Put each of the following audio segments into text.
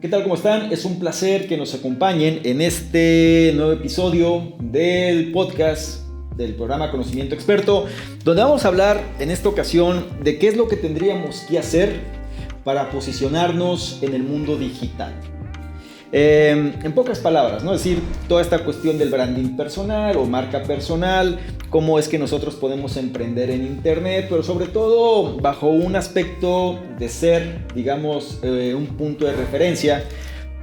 ¿Qué tal? ¿Cómo están? Es un placer que nos acompañen en este nuevo episodio del podcast del programa Conocimiento Experto, donde vamos a hablar en esta ocasión de qué es lo que tendríamos que hacer para posicionarnos en el mundo digital. En pocas palabras, ¿no? Es decir, toda esta cuestión del branding personal o marca personal, cómo es que nosotros podemos emprender en internet, pero sobre todo bajo un aspecto de ser, digamos, un punto de referencia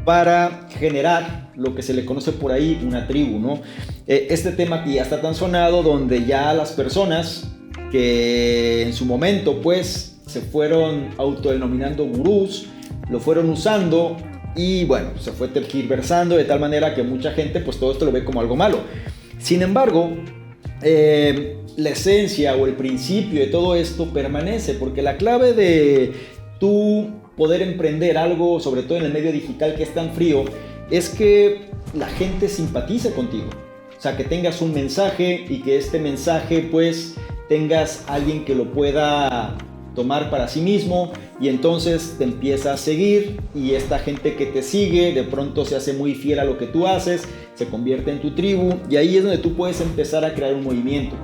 para generar lo que se le conoce por ahí una tribu, ¿no? Este tema que ya está tan sonado, donde ya las personas que en su momento pues se fueron autodenominando gurús, lo fueron usando y bueno, se fue tergiversando de tal manera que mucha gente pues todo esto lo ve como algo malo. Sin embargo, la esencia o el principio de todo esto permanece, porque la clave de tú poder emprender algo, sobre todo en el medio digital que es tan frío, es que la gente simpatice contigo. O sea, que tengas un mensaje y que este mensaje pues tengas alguien que lo pueda tomar para sí mismo y entonces te empieza a seguir y esta gente que te sigue de pronto se hace muy fiel a lo que tú haces, se convierte en tu tribu y ahí es donde tú puedes empezar a crear un movimiento.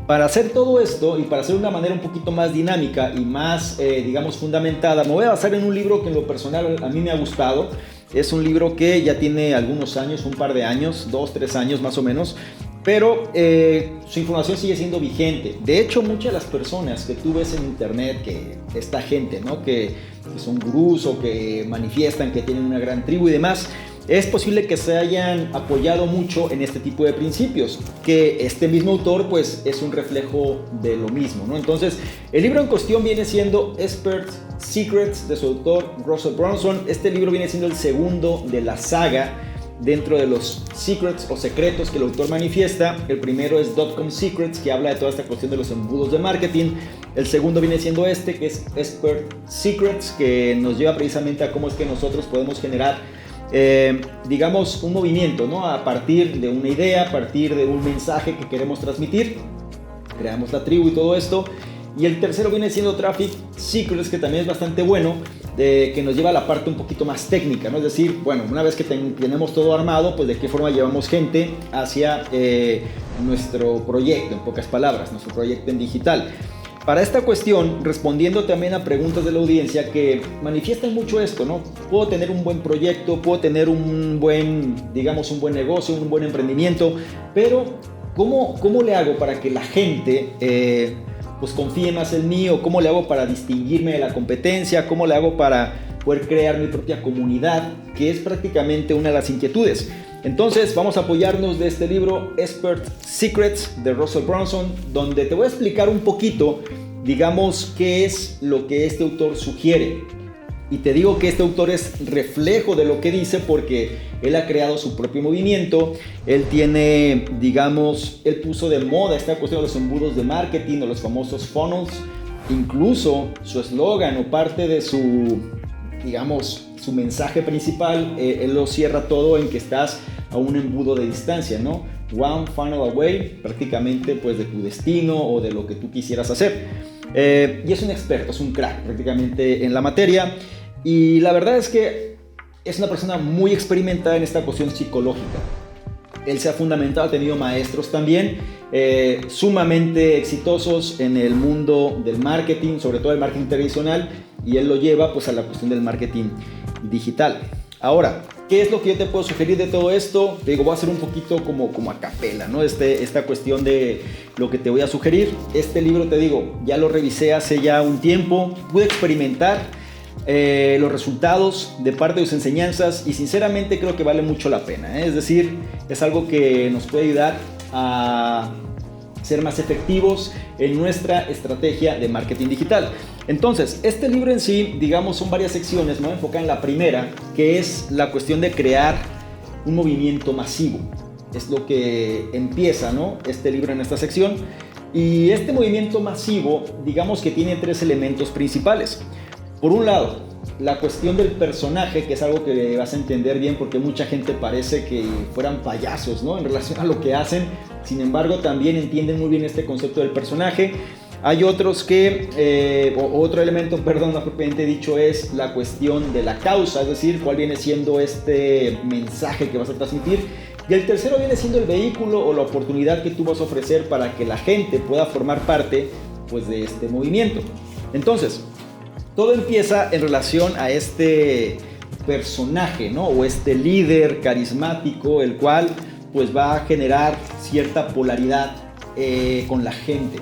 Para hacer todo esto y para hacerlo de una manera un poquito más dinámica y más, digamos, fundamentada, me voy a basar en un libro que en lo personal a mí me ha gustado. Es un libro que ya tiene algunos años, un par de años, 2-3 años más o menos, pero su información sigue siendo vigente. De hecho, muchas de las personas que tú ves en internet, que esta gente, ¿no? que son gurús o que manifiestan que tienen una gran tribu y demás, es posible que se hayan apoyado mucho en este tipo de principios, que este mismo autor pues es un reflejo de lo mismo, ¿no? Entonces, el libro en cuestión viene siendo Expert Secrets, de su autor Russell Brunson. Este libro viene siendo el segundo de la saga dentro de los secrets o secretos que el autor manifiesta. El primero es .com Secrets, que habla de toda esta cuestión de los embudos de marketing. El segundo viene siendo este, que es Expert Secrets, que nos lleva precisamente a cómo es que nosotros podemos generar digamos un movimiento, ¿no? A partir de una idea, a partir de un mensaje que queremos transmitir, creamos la tribu y todo esto. Y el tercero viene siendo Traffic Secrets, que también es bastante bueno, que nos lleva a la parte un poquito más técnica, ¿no? Es decir, bueno, una vez que tenemos todo armado, pues de qué forma llevamos gente hacia nuestro proyecto, en pocas palabras, nuestro proyecto en digital. Para esta cuestión, respondiendo también a preguntas de la audiencia que manifiestan mucho esto, ¿no? Puedo tener un buen proyecto, puedo tener un buen negocio, un buen emprendimiento, pero ¿cómo le hago para que la gente pues confíe más en mí? ¿O cómo le hago para distinguirme de la competencia? ¿Cómo le hago para poder crear mi propia comunidad? Que es prácticamente una de las inquietudes. Entonces vamos a apoyarnos de este libro Expert Secrets de Russell Brunson, donde te voy a explicar un poquito, digamos, qué es lo que este autor sugiere. Y te digo que este autor es reflejo de lo que dice porque él ha creado su propio movimiento. Él tiene, digamos, él puso de moda esta cuestión de los embudos de marketing o los famosos funnels. Incluso su eslogan o parte de su, digamos, su mensaje principal, él lo cierra todo en que estás a un embudo de distancia, ¿no? One funnel away, prácticamente pues de tu destino o de lo que tú quisieras hacer. Y es un experto, es un crack prácticamente en la materia. Y la verdad es que es una persona muy experimentada en esta cuestión psicológica. Él se ha fundamentado, ha tenido maestros también sumamente exitosos en el mundo del marketing, sobre todo el marketing tradicional, y él lo lleva pues a la cuestión del marketing digital. Ahora, ¿qué es lo que yo te puedo sugerir de todo esto? Te digo, voy a hacer un poquito como a capela, ¿no? Esta cuestión de lo que te voy a sugerir. Este libro, te digo, ya lo revisé hace ya un tiempo, pude experimentar los resultados de parte de sus enseñanzas y sinceramente creo que vale mucho la pena, ¿eh? Es decir, es algo que nos puede ayudar a ser más efectivos en nuestra estrategia de marketing digital. Entonces, este libro en sí, digamos, son varias secciones. Me voy a enfocar en la primera, que es la cuestión de crear un movimiento masivo. Es lo que empieza, ¿no? Este libro en esta sección. Y este movimiento masivo, digamos que tiene tres elementos principales. Por un lado, la cuestión del personaje, que es algo que vas a entender bien porque mucha gente parece que fueran payasos, ¿no? En relación a lo que hacen. Sin embargo, también entienden muy bien este concepto del personaje. Hay otros otro elemento, perdón, no propiamente dicho, es la cuestión de la causa, es decir, cuál viene siendo este mensaje que vas a transmitir. Y el tercero viene siendo el vehículo o la oportunidad que tú vas a ofrecer para que la gente pueda formar parte, pues, de este movimiento. Entonces, todo empieza en relación a este personaje, ¿no? O este líder carismático, el cual pues va a generar cierta polaridad con la gente.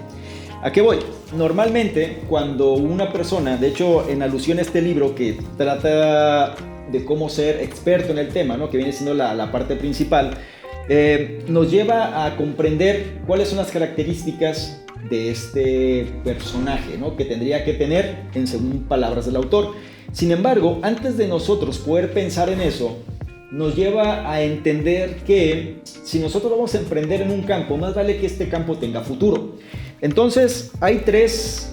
¿A qué voy? Normalmente cuando una persona, de hecho en alusión a este libro que trata de cómo ser experto en el tema, ¿no? Que viene siendo la parte principal, nos lleva a comprender cuáles son las características de este personaje, ¿no? Que tendría que tener, en según palabras del autor. Sin embargo, antes de nosotros poder pensar en eso, nos lleva a entender que si nosotros vamos a emprender en un campo, más vale que este campo tenga futuro. Entonces hay tres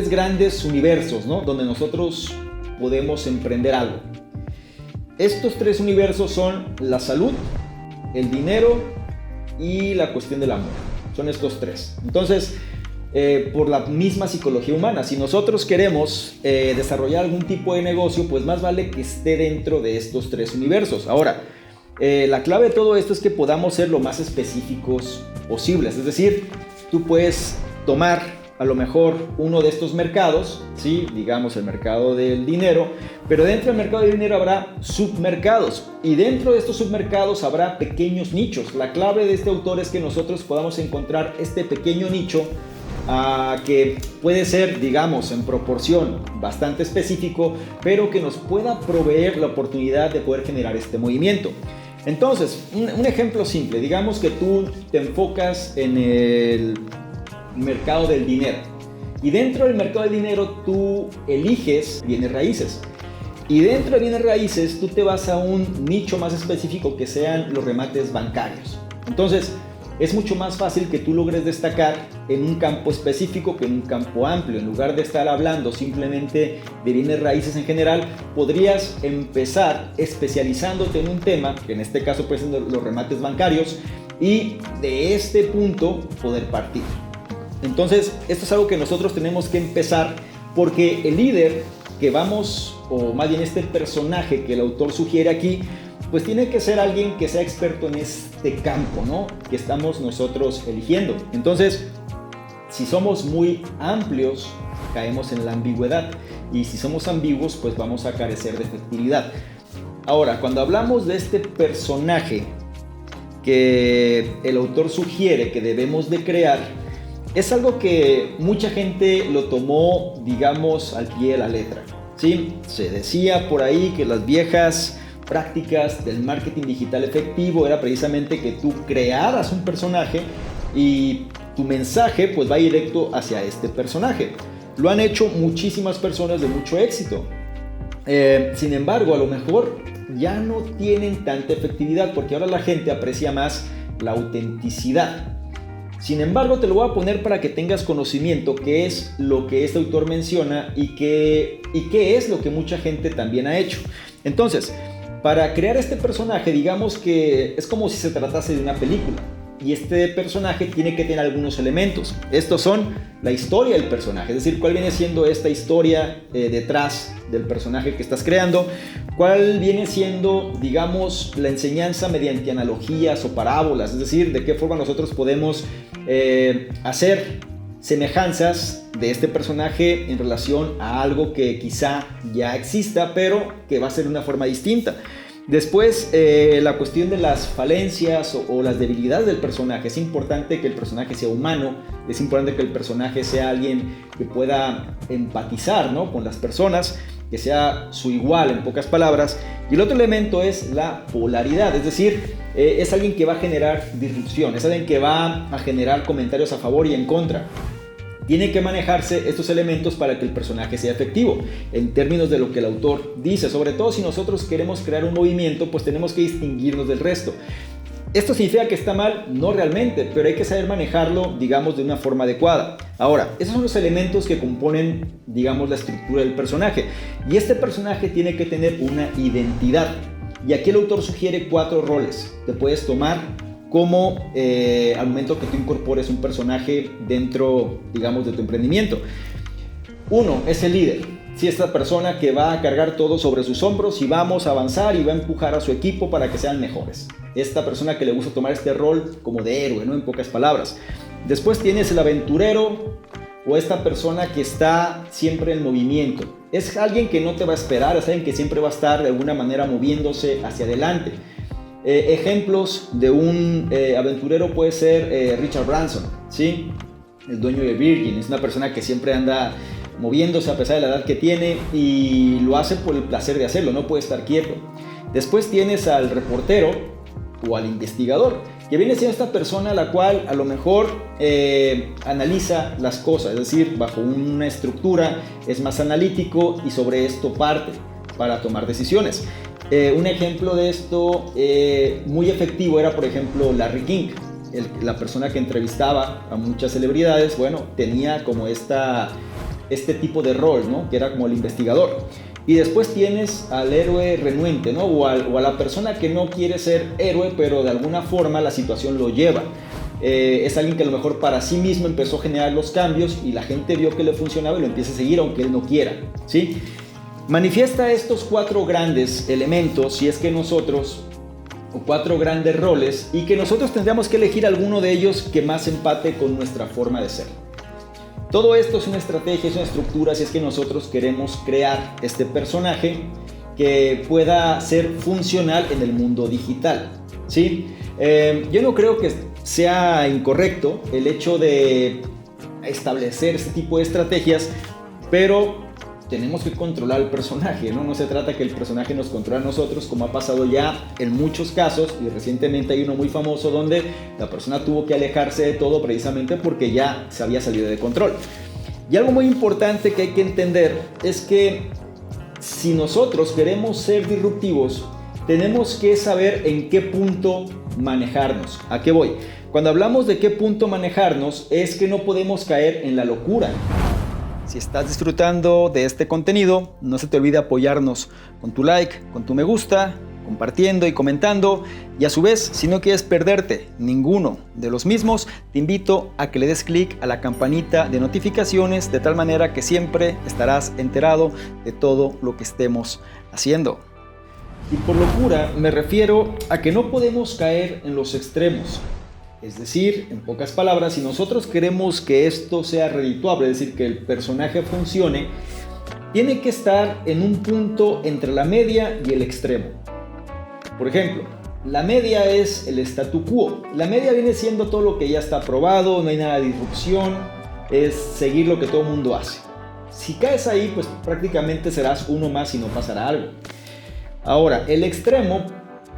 grandes universos, ¿no? Donde nosotros podemos emprender algo. Estos tres universos son la salud, el dinero y la cuestión del amor. Son estos tres. Entonces, por la misma psicología humana, si nosotros queremos desarrollar algún tipo de negocio, pues más vale que esté dentro de estos tres universos. Ahora, la clave de todo esto es que podamos ser lo más específicos posibles. Es decir, tú puedes tomar a lo mejor uno de estos mercados, ¿sí? Digamos el mercado del dinero, pero dentro del mercado del dinero habrá submercados y dentro de estos submercados habrá pequeños nichos. La clave de este autor es que nosotros podamos encontrar este pequeño nicho que puede ser, digamos, en proporción bastante específico, pero que nos pueda proveer la oportunidad de poder generar este movimiento. Entonces, un ejemplo simple, digamos que tú te enfocas en el mercado del dinero y dentro del mercado del dinero tú eliges bienes raíces y dentro de bienes raíces tú te vas a un nicho más específico que sean los remates bancarios. Entonces, es mucho más fácil que tú logres destacar en un campo específico que en un campo amplio. En lugar de estar hablando simplemente de bienes raíces en general, podrías empezar especializándote en un tema, que en este caso pueden ser los remates bancarios, y de este punto poder partir. Entonces, esto es algo que nosotros tenemos que empezar porque el líder que vamos, o más bien este personaje que el autor sugiere aquí, pues tiene que ser alguien que sea experto en este campo, ¿no? Que estamos nosotros eligiendo. Entonces, si somos muy amplios, caemos en la ambigüedad. Y si somos ambiguos, pues vamos a carecer de efectividad. Ahora, cuando hablamos de este personaje que el autor sugiere que debemos de crear, es algo que mucha gente lo tomó, digamos, al pie de la letra, ¿sí? Se decía por ahí que las viejas prácticas del marketing digital efectivo era precisamente que tú crearas un personaje y tu mensaje pues va directo hacia este personaje. Lo han hecho muchísimas personas de mucho éxito. Sin embargo, a lo mejor ya no tienen tanta efectividad porque ahora la gente aprecia más la autenticidad. Sin embargo, te lo voy a poner para que tengas conocimiento qué es lo que este autor menciona y qué es lo que mucha gente también ha hecho. Entonces, para crear este personaje, digamos que es como si se tratase de una película. Y este personaje tiene que tener algunos elementos. Estos son la historia del personaje, es decir, cuál viene siendo esta historia detrás del personaje que estás creando, cuál viene siendo, digamos, la enseñanza mediante analogías o parábolas, es decir, de qué forma nosotros podemos hacer semejanzas de este personaje en relación a algo que quizá ya exista, pero que va a ser de una forma distinta. Después, la cuestión de las falencias o las debilidades del personaje. Es importante que el personaje sea humano, es importante que el personaje sea alguien que pueda empatizar, ¿no?, con las personas, que sea su igual, en pocas palabras. Y el otro elemento es la polaridad, es decir, es alguien que va a generar disrupción, es alguien que va a generar comentarios a favor y en contra. Tiene que manejarse estos elementos para que el personaje sea efectivo, en términos de lo que el autor dice. Sobre todo si nosotros queremos crear un movimiento, pues tenemos que distinguirnos del resto. ¿Esto significa que está mal? No realmente, pero hay que saber manejarlo, digamos, de una forma adecuada. Ahora, esos son los elementos que componen, digamos, la estructura del personaje. Y este personaje tiene que tener una identidad. Y aquí el autor sugiere 4 roles. Te puedes tomar como al momento que tú incorpores un personaje dentro, digamos, de tu emprendimiento. Uno es el líder. Si esta persona que va a cargar todo sobre sus hombros y vamos a avanzar y va a empujar a su equipo para que sean mejores. Esta persona que le gusta tomar este rol como de héroe, ¿no? En pocas palabras. Después tienes el aventurero o esta persona que está siempre en movimiento. Es alguien que no te va a esperar, es alguien que siempre va a estar de alguna manera moviéndose hacia adelante. Ejemplos de un aventurero puede ser Richard Branson, ¿sí? El dueño de Virgin. Es una persona que siempre anda moviéndose a pesar de la edad que tiene y lo hace por el placer de hacerlo, no puede estar quieto. Después tienes al reportero o al investigador, que viene siendo esta persona la cual a lo mejor analiza las cosas, es decir, bajo una estructura, es más analítico y sobre esto parte para tomar decisiones. Un ejemplo de esto muy efectivo era, por ejemplo, Larry King. La persona que entrevistaba a muchas celebridades, bueno, tenía como este tipo de rol, ¿no? Que era como el investigador. Y después tienes al héroe renuente, ¿no? O a la persona que no quiere ser héroe, pero de alguna forma la situación lo lleva. Es alguien que a lo mejor para sí mismo empezó a generar los cambios y la gente vio que le funcionaba y lo empieza a seguir aunque él no quiera, ¿sí? Manifiesta estos 4 grandes elementos, si es que nosotros, o 4 grandes roles, y que nosotros tendríamos que elegir alguno de ellos que más empate con nuestra forma de ser. Todo esto es una estrategia, es una estructura, si es que nosotros queremos crear este personaje que pueda ser funcional en el mundo digital, ¿sí? Yo no creo que sea incorrecto el hecho de establecer este tipo de estrategias, pero tenemos que controlar el personaje, ¿no? No se trata que el personaje nos controle a nosotros, como ha pasado ya en muchos casos, y recientemente hay uno muy famoso donde la persona tuvo que alejarse de todo precisamente porque ya se había salido de control. Y algo muy importante que hay que entender es que si nosotros queremos ser disruptivos, tenemos que saber en qué punto manejarnos. ¿A qué voy? Cuando hablamos de qué punto manejarnos, es que no podemos caer en la locura. Si estás disfrutando de este contenido, no se te olvide apoyarnos con tu like, con tu me gusta, compartiendo y comentando. Y a su vez, si no quieres perderte ninguno de los mismos, te invito a que le des clic a la campanita de notificaciones de tal manera que siempre estarás enterado de todo lo que estemos haciendo. Y por locura me refiero a que no podemos caer en los extremos. Es decir, en pocas palabras, si nosotros queremos que esto sea redituable, es decir, que el personaje funcione, tiene que estar en un punto entre la media y el extremo. Por ejemplo, la media es el statu quo. La media viene siendo todo lo que ya está probado, no hay nada de disrupción, es seguir lo que todo el mundo hace. Si caes ahí, pues prácticamente serás uno más y no pasará algo. Ahora, el extremo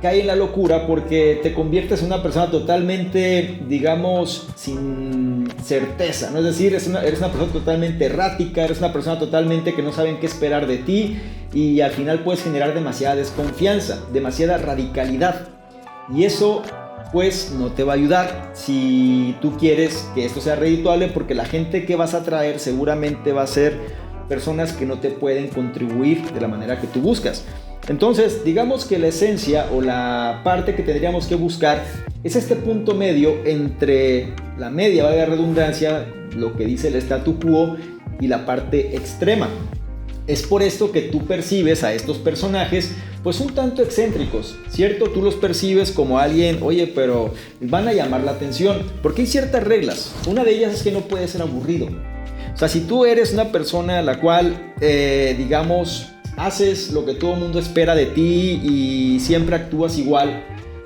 cae en la locura porque te conviertes en una persona totalmente, digamos, sin certeza, ¿no? Es decir, eres una persona totalmente errática, eres una persona totalmente que no saben qué esperar de ti y al final puedes generar demasiada desconfianza, demasiada radicalidad. Y eso, pues, no te va a ayudar si tú quieres que esto sea redituable, porque la gente que vas a atraer seguramente va a ser personas que no te pueden contribuir de la manera que tú buscas. Entonces, digamos que la esencia o la parte que tendríamos que buscar es este punto medio entre la media, valga la redundancia, lo que dice el statu quo, y la parte extrema. Es por esto que tú percibes a estos personajes pues un tanto excéntricos, ¿cierto? Tú los percibes como alguien, oye, pero van a llamar la atención, porque hay ciertas reglas. Una de ellas es que no puede ser aburrido. O sea, si tú eres una persona a la cual, digamos, haces lo que todo el mundo espera de ti y siempre actúas igual,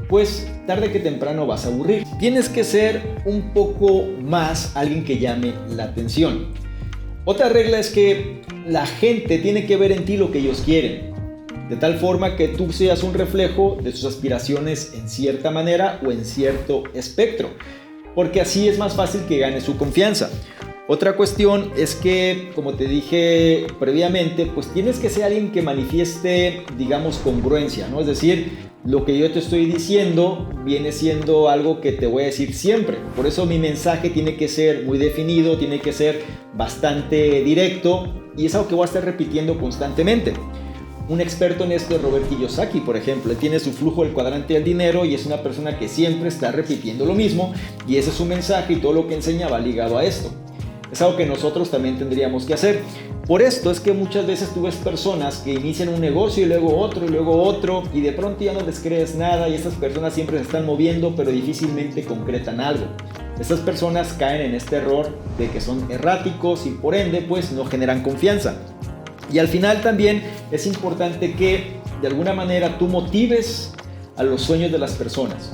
pues tarde que temprano vas a aburrir. Tienes que ser un poco más alguien que llame la atención. Otra regla es que la gente tiene que ver en ti lo que ellos quieren, de tal forma que tú seas un reflejo de sus aspiraciones en cierta manera o en cierto espectro, porque así es más fácil que gane su confianza. Otra cuestión es que, como te dije previamente, pues tienes que ser alguien que manifieste, digamos, congruencia, ¿no? Es decir, lo que yo te estoy diciendo viene siendo algo que te voy a decir siempre. Por eso mi mensaje tiene que ser muy definido, tiene que ser bastante directo y es algo que voy a estar repitiendo constantemente. Un experto en esto es Robert Kiyosaki, por ejemplo. Él tiene su flujo del cuadrante del dinero y es una persona que siempre está repitiendo lo mismo, y ese es su mensaje y todo lo que enseña va ligado a esto. Es algo que nosotros también tendríamos que hacer. Por esto es que muchas veces tú ves personas que inician un negocio y luego otro y de pronto ya no les crees nada, y estas personas siempre se están moviendo pero difícilmente concretan algo. Estas personas caen en este error de que son erráticos y por ende pues no generan confianza. Y al final también es importante que de alguna manera tú motives a los sueños de las personas.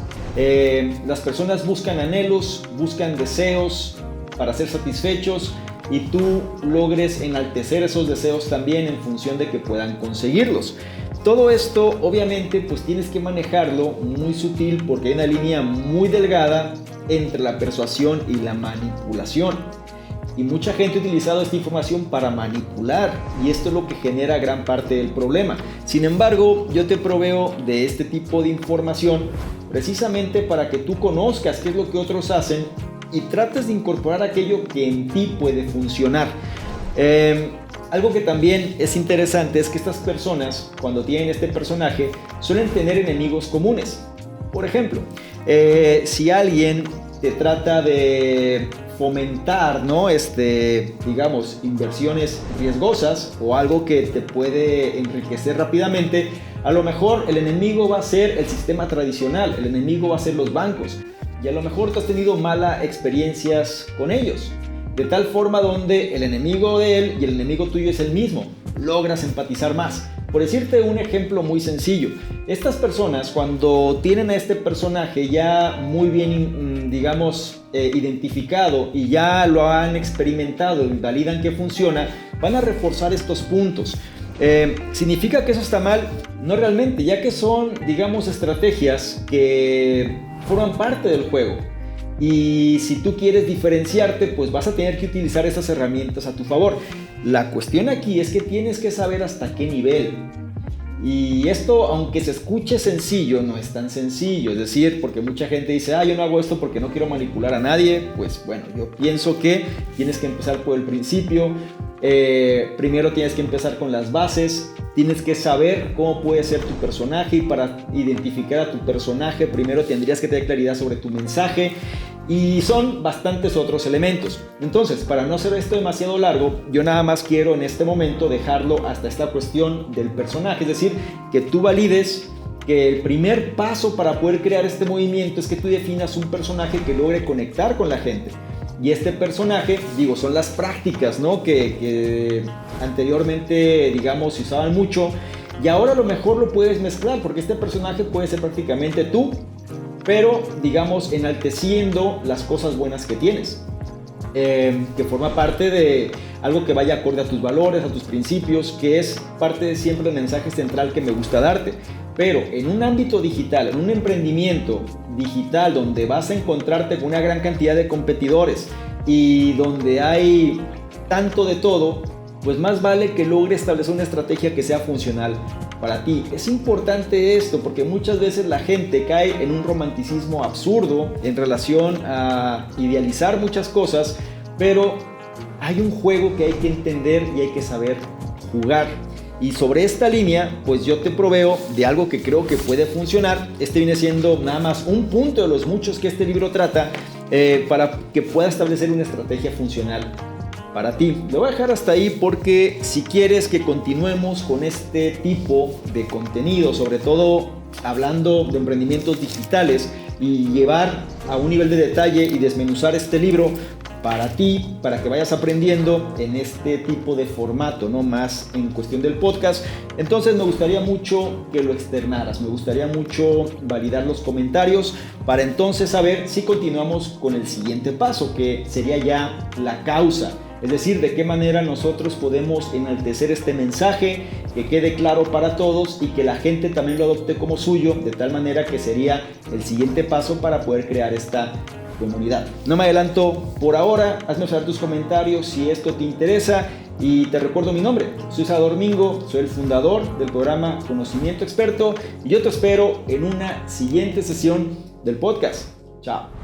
Las personas buscan anhelos, buscan deseos para ser satisfechos, y tú logres enaltecer esos deseos también en función de que puedan conseguirlos. Todo esto obviamente pues tienes que manejarlo muy sutil, porque hay una línea muy delgada entre la persuasión y la manipulación. Y mucha gente ha utilizado esta información para manipular, y esto es lo que genera gran parte del problema. Sin embargo, yo te proveo de este tipo de información precisamente para que tú conozcas qué es lo que otros hacen y trates de incorporar aquello que en ti puede funcionar. Algo que también es interesante es que estas personas, cuando tienen este personaje, suelen tener enemigos comunes. Por ejemplo, si alguien te trata de fomentar, ¿no? Digamos, inversiones riesgosas o algo que te puede enriquecer rápidamente, a lo mejor el enemigo va a ser el sistema tradicional, el enemigo va a ser los bancos, y a lo mejor tú has tenido malas experiencias con ellos, de tal forma donde el enemigo de él y el enemigo tuyo es el mismo, logras empatizar más. Por decirte un ejemplo muy sencillo, estas personas cuando tienen a este personaje ya muy bien, digamos, identificado y ya lo han experimentado y validan que funciona, van a reforzar estos puntos. ¿Significa que eso está mal? No realmente, ya que son, digamos, estrategias que forman parte del juego. Y si tú quieres diferenciarte, pues vas a tener que utilizar esas herramientas a tu favor. La cuestión aquí es que tienes que saber hasta qué nivel. Y esto, aunque se escuche sencillo, no es tan sencillo. Es decir, porque mucha gente dice, yo no hago esto porque no quiero manipular a nadie. Pues bueno, yo pienso que tienes que empezar por el principio. Primero tienes que empezar con las bases. Tienes que saber cómo puede ser tu personaje, y para identificar a tu personaje primero tendrías que tener claridad sobre tu mensaje, y son bastantes otros elementos. Entonces, para no hacer esto demasiado largo, yo nada más quiero en este momento dejarlo hasta esta cuestión del personaje, es decir, que tú valides que el primer paso para poder crear este movimiento es que tú definas un personaje que logre conectar con la gente. Y este personaje, son las prácticas, ¿no? que anteriormente, digamos, se usaban mucho, y ahora a lo mejor lo puedes mezclar, porque este personaje puede ser prácticamente tú, pero, digamos, enalteciendo las cosas buenas que tienes, que forma parte de algo que vaya acorde a tus valores, a tus principios, que es parte de siempre del mensaje central que me gusta darte. Pero en un ámbito digital, en un emprendimiento digital donde vas a encontrarte con una gran cantidad de competidores y donde hay tanto de todo, pues más vale que logres establecer una estrategia que sea funcional para ti. Es importante esto porque muchas veces la gente cae en un romanticismo absurdo en relación a idealizar muchas cosas, pero hay un juego que hay que entender y hay que saber jugar. Y sobre esta línea, pues yo te proveo de algo que creo que puede funcionar. Este viene siendo nada más un punto de los muchos que este libro trata, para que puedas establecer una estrategia funcional para ti. Lo voy a dejar hasta ahí porque si quieres que continuemos con este tipo de contenido, sobre todo hablando de emprendimientos digitales, y llevar a un nivel de detalle y desmenuzar este libro para ti, para que vayas aprendiendo en este tipo de formato, no más en cuestión del podcast, entonces me gustaría mucho que lo externaras, me gustaría mucho validar los comentarios para entonces saber si continuamos con el siguiente paso, que sería ya la causa. Es decir, de qué manera nosotros podemos enaltecer este mensaje, que quede claro para todos y que la gente también lo adopte como suyo, de tal manera que sería el siguiente paso para poder crear esta comunidad. No me adelanto por ahora, hazme saber tus comentarios si esto te interesa y te recuerdo mi nombre. Soy Salvador Mingo, soy el fundador del programa Conocimiento Experto y yo te espero en una siguiente sesión del podcast. Chao.